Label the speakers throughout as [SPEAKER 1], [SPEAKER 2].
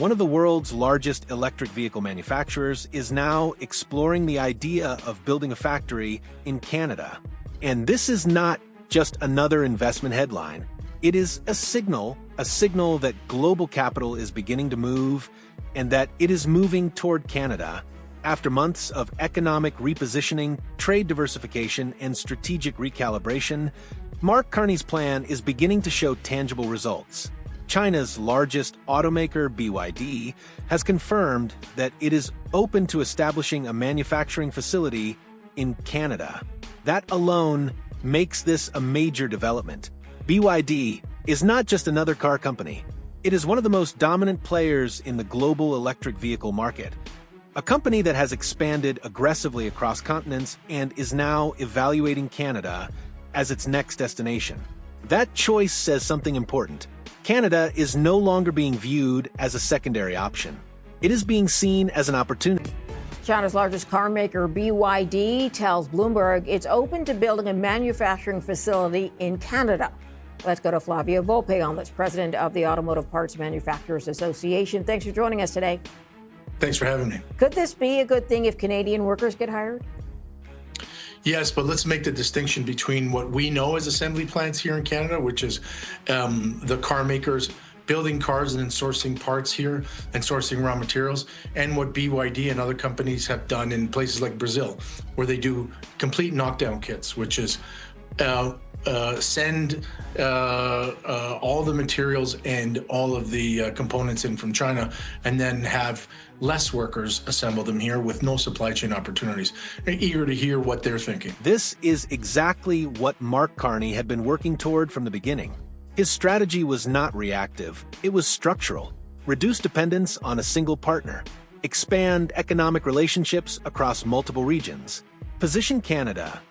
[SPEAKER 1] one of the world's largest electric vehicle manufacturers, is now exploring the idea of building a factory in Canada. And this is not just another investment headline. It is a signal that global capital is beginning to move and that it is moving toward Canada. After months of economic repositioning, trade diversification, and strategic recalibration, Mark Carney's plan is beginning to show tangible results. China's largest automaker, BYD, has confirmed that it is open to establishing a manufacturing facility in Canada. That alone makes this a major development. BYD is not just another car company. It is one of the most dominant players in the global electric vehicle market, a company that has expanded aggressively across continents and is now evaluating Canada as its next destination. That choice says something important. Canada is no longer being viewed as a secondary option. It is being seen as an opportunity.
[SPEAKER 2] China's largest car maker, BYD, tells Bloomberg it's open to building a manufacturing facility in Canada. Let's go to Flavio Volpe on this, president of the Automotive Parts Manufacturers Association. Thanks for joining us today.
[SPEAKER 3] Thanks for having me.
[SPEAKER 2] Could this be a good thing if Canadian workers get hired?
[SPEAKER 3] Yes, but let's make the distinction between what we know as assembly plants here in Canada, which is the car makers building cars and then sourcing parts here and sourcing raw materials, and what BYD and other companies have done in places like Brazil, where they do complete knockdown kits, which is send all the materials and all of the components in from China, and then have less workers assemble them here with no supply chain opportunities. I'm eager to hear what they're thinking.
[SPEAKER 1] This is exactly what Mark Carney had been working toward from the beginning. His strategy was not reactive, it was structural. Reduce dependence on a single partner, expand economic relationships across multiple regions, position Canada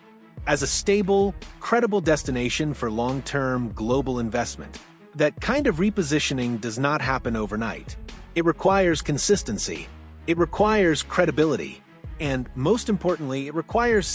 [SPEAKER 1] as a stable, credible destination for long-term global investment. That kind of repositioning does not happen overnight. It requires consistency, it requires credibility, and most importantly, it requires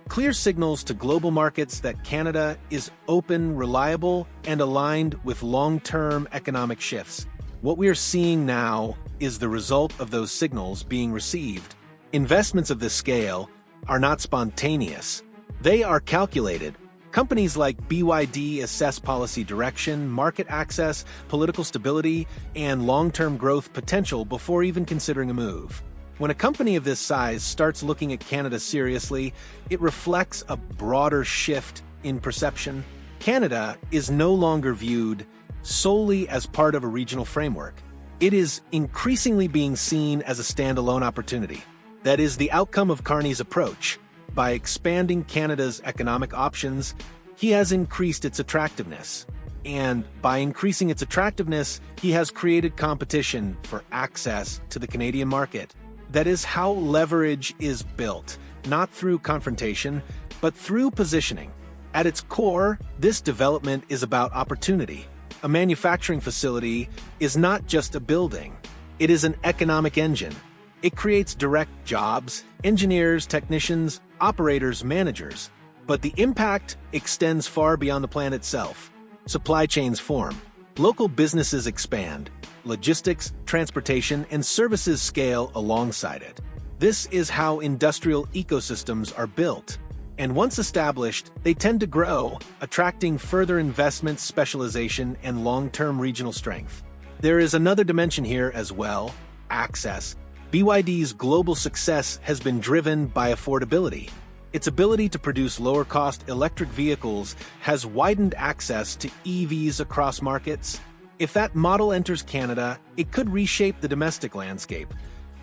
[SPEAKER 1] clear signals to global markets that Canada is open, reliable, and aligned with long-term economic shifts. What we are seeing now is the result of those signals being received. Investments of this scale are not spontaneous. They are calculated. Companies like BYD assess policy direction, market access, political stability, and long-term growth potential before even considering a move. When a company of this size starts looking at Canada seriously, it reflects a broader shift in perception. Canada is no longer viewed solely as part of a regional framework. It is increasingly being seen as a standalone opportunity. That is the outcome of Carney's approach. By expanding Canada's economic options, he has increased its attractiveness. And by increasing its attractiveness, he has created competition for access to the Canadian market. That is how leverage is built, not through confrontation, but through positioning. At its core, this development is about opportunity. A manufacturing facility is not just a building. It is an economic engine. It creates direct jobs, engineers, technicians, operators, managers. But the impact extends far beyond the plant itself. Supply chains form. Local businesses expand. Logistics, transportation, and services scale alongside it. This is how industrial ecosystems are built. And once established, they tend to grow, attracting further investment, specialization, and long-term regional strength. There is another dimension here as well: access. BYD's global success has been driven by affordability. Its ability to produce lower-cost electric vehicles has widened access to EVs across markets. If that model enters Canada, it could reshape the domestic landscape.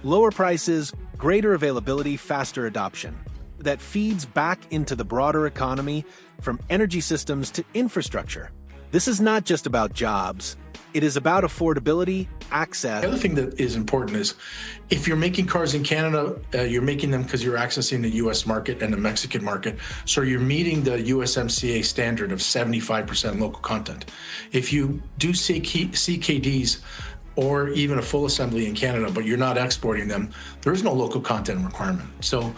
[SPEAKER 1] Lower prices, greater availability, faster adoption. That feeds back into the broader economy, from energy systems to infrastructure. This is not just about jobs. It is about affordability, access.
[SPEAKER 3] The other thing that is important is, if you're making cars in Canada, you're making them because you're accessing the U.S. market and the Mexican market. So you're meeting the USMCA standard of 75% local content. If you do CKDs or even a full assembly in Canada, but you're not exporting them, there is no local content requirement. So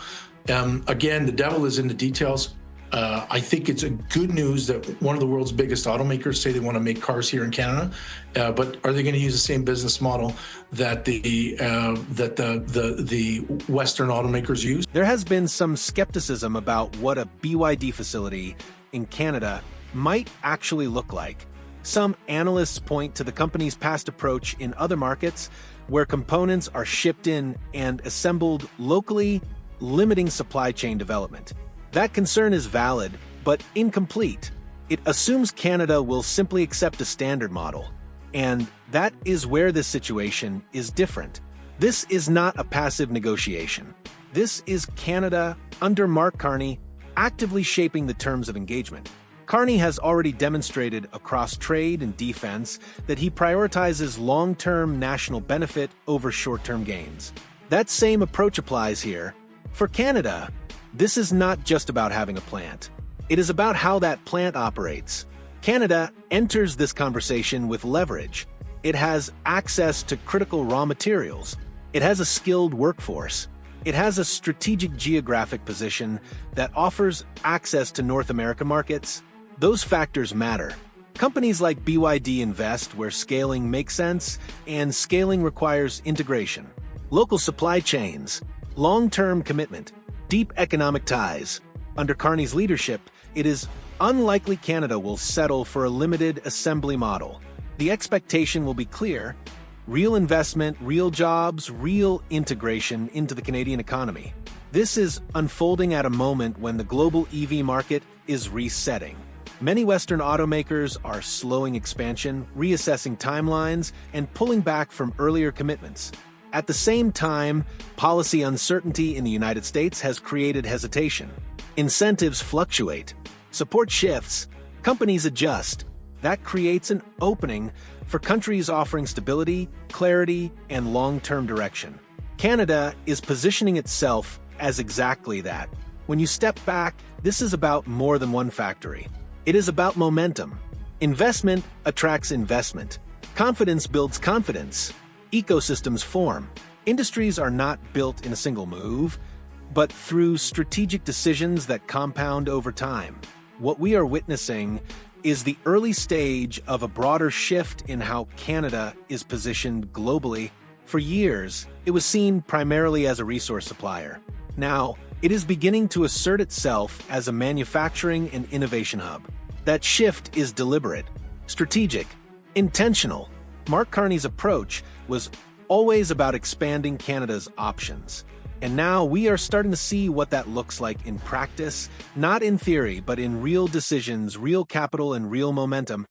[SPEAKER 3] again, the devil is in the details. I think it's a good news that one of the world's biggest automakers say they want to make cars here in Canada, but are they going to use the same business model that the Western automakers use?
[SPEAKER 1] There has been some skepticism about what a BYD facility in Canada might actually look like. Some analysts point to the company's past approach in other markets where components are shipped in and assembled locally, limiting supply chain development. That concern is valid, but incomplete. It assumes Canada will simply accept a standard model, and that is where this situation is different. This is not a passive negotiation. This is Canada, under Mark Carney, actively shaping the terms of engagement. Carney has already demonstrated across trade and defense that he prioritizes long-term national benefit over short-term gains. That same approach applies here. For Canada, this is not just about having a plant. It is about how that plant operates. Canada enters this conversation with leverage. It has access to critical raw materials. It has a skilled workforce. It has a strategic geographic position that offers access to North American markets. Those factors matter. Companies like BYD invest where scaling makes sense, and scaling requires integration. Local supply chains, long-term commitment, deep economic ties. Under Carney's leadership, it is unlikely Canada will settle for a limited assembly model. The expectation will be clear: real investment, real jobs, real integration into the Canadian economy. This is unfolding at a moment when the global EV market is resetting. Many Western automakers are slowing expansion, reassessing timelines, and pulling back from earlier commitments. At the same time, policy uncertainty in the United States has created hesitation. Incentives fluctuate, support shifts, companies adjust. That creates an opening for countries offering stability, clarity, and long-term direction. Canada is positioning itself as exactly that. When you step back, this is about more than one factory. It is about momentum. Investment attracts investment. Confidence builds confidence. Ecosystems form. Industries are not built in a single move, but through strategic decisions that compound over time. What we are witnessing is the early stage of a broader shift in how Canada is positioned globally. For years, it was seen primarily as a resource supplier. Now, it is beginning to assert itself as a manufacturing and innovation hub. That shift is deliberate, strategic, intentional. Mark Carney's approach was always about expanding Canada's options. And now we are starting to see what that looks like in practice, not in theory, but in real decisions, real capital, and real momentum.